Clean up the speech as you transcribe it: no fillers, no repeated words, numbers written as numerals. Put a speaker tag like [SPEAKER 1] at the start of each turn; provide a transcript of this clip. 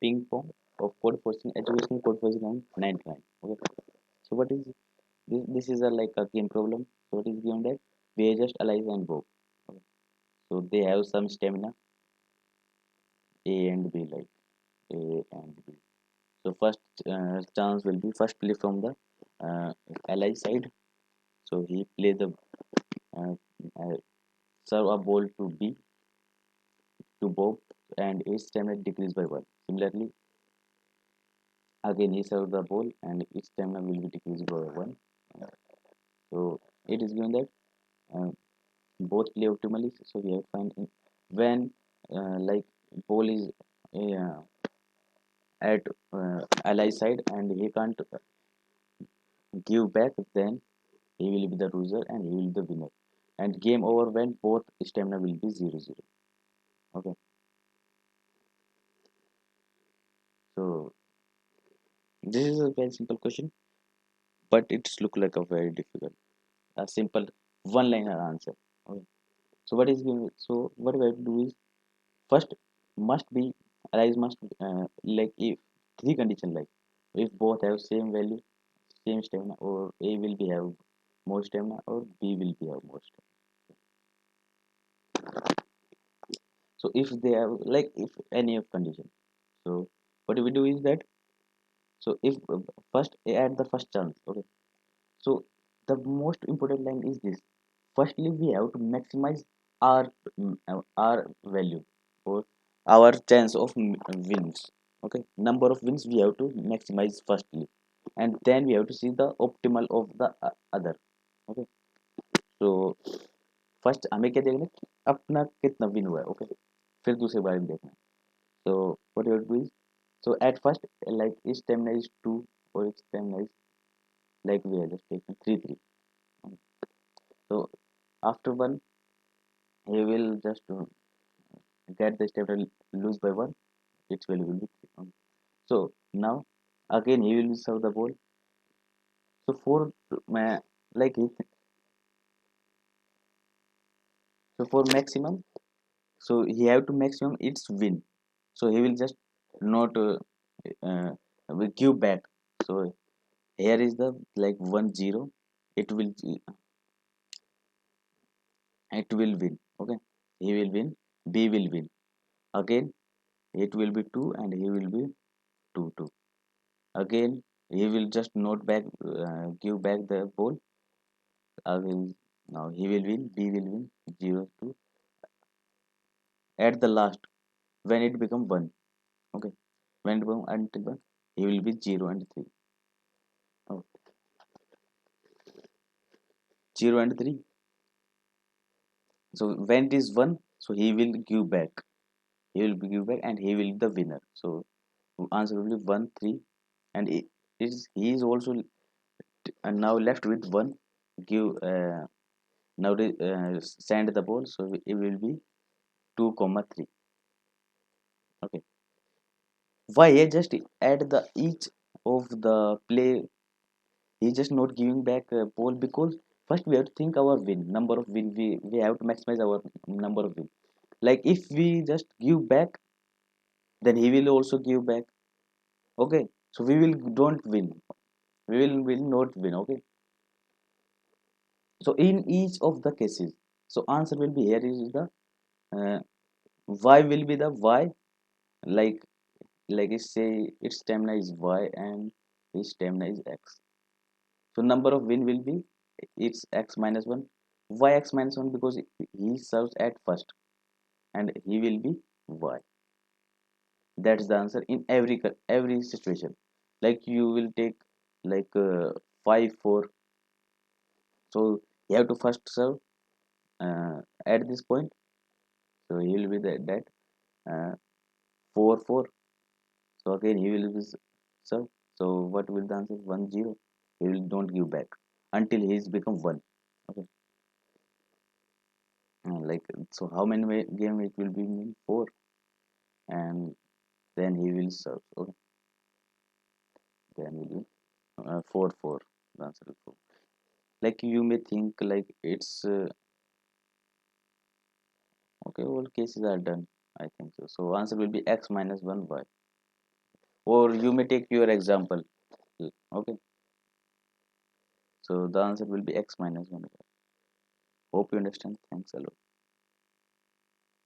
[SPEAKER 1] ping pong of code forcing educational code forcing on 99. Okay, so what is this is a like a game problem. So what is given that we are just alive and go. Okay. So they have some stamina A and B, like A and B. So first chance will be first play from the ally side. So he play the uh, uh, serve a ball to B to Bob, and his stamina decrease by one. Similarly, again he serve the ball and his stamina will be decreased by one. So it is given that uh, both play optimally. So we have to find when like ball is uh, at ally side and he can't give back, then he will be the loser and he will be the winner. And game over when both stamina will be 0-0. Okay, so this is a very simple question, but it's look like a very difficult, a simple one-liner answer. Okay. So what is going? So what we have to do is first must be arise must like if three condition, like if both have same value, same stamina, or A will be have more stamina or B will be have more stamina. So if they have like if any of condition, so what we do is that, so if first at the first chance, okay. So the most important line is this. Firstly, we have to maximize our our value or our chance of wins. Okay, number of wins we have to maximize firstly, and then we have to see the optimal of the other. Okay, so first हमें क्या देखना है कि अपना कितना win हुआ है. Okay, फिर दूसरे बारे में देखना है. So what you do is, so at first like each stamina is 2 or each stamina is like we are just taking 3 3. So after one he will just get the stamina lose by one, its value will be 3. So now again he will serve the ball. So for like he, so for maximum, so he have to maximum its win. So he will just not will give back. So here is the like 1-0, it will win. Okay, he will win, B will win again, it will be 2 and he will be 2-2 again. He will just not back give back the ball again. Now he will win, B will win 0-2 at the last when it become 1. Okay, when it become until 1 he will be 0 and 3. Oh, 0 and 3. So when it is 1, so he will give back, he will give back and he will be the winner. So answer will be 1-3, and it is he is also and now left with 1. Give now send the ball, so it will be 2 3. Okay, why he just add the each of the play, he just not giving back ball because first we have to think our win number of win, we have to maximize our number of win. Like if we just give back, then he will also give back. Okay, so we will don't win, we will not win. Okay, so in each of the cases, so answer will be here is the uh, y will be the y, like it say its stamina is y and its stamina is x. So number of win will be it's x minus 1. Why x minus 1? Because he serves at first and he will be y. That's the answer in every situation. Like you will take like 5 4. So you have to first serve at this point. So he will be that 4 4. So again he will be serve. So what will the answer? 1 0. He will don't give back until he's become 1. Okay. Like so how many game it will be mean 4, and then he will serve. Okay, then will be 4 4. The answer is 4. Like you may think like it's okay, all cases are done, I think so. So answer will be x minus 1 y. or you may take your example. Okay, so the answer will be x minus 1. Hope you understand. Thanks a lot.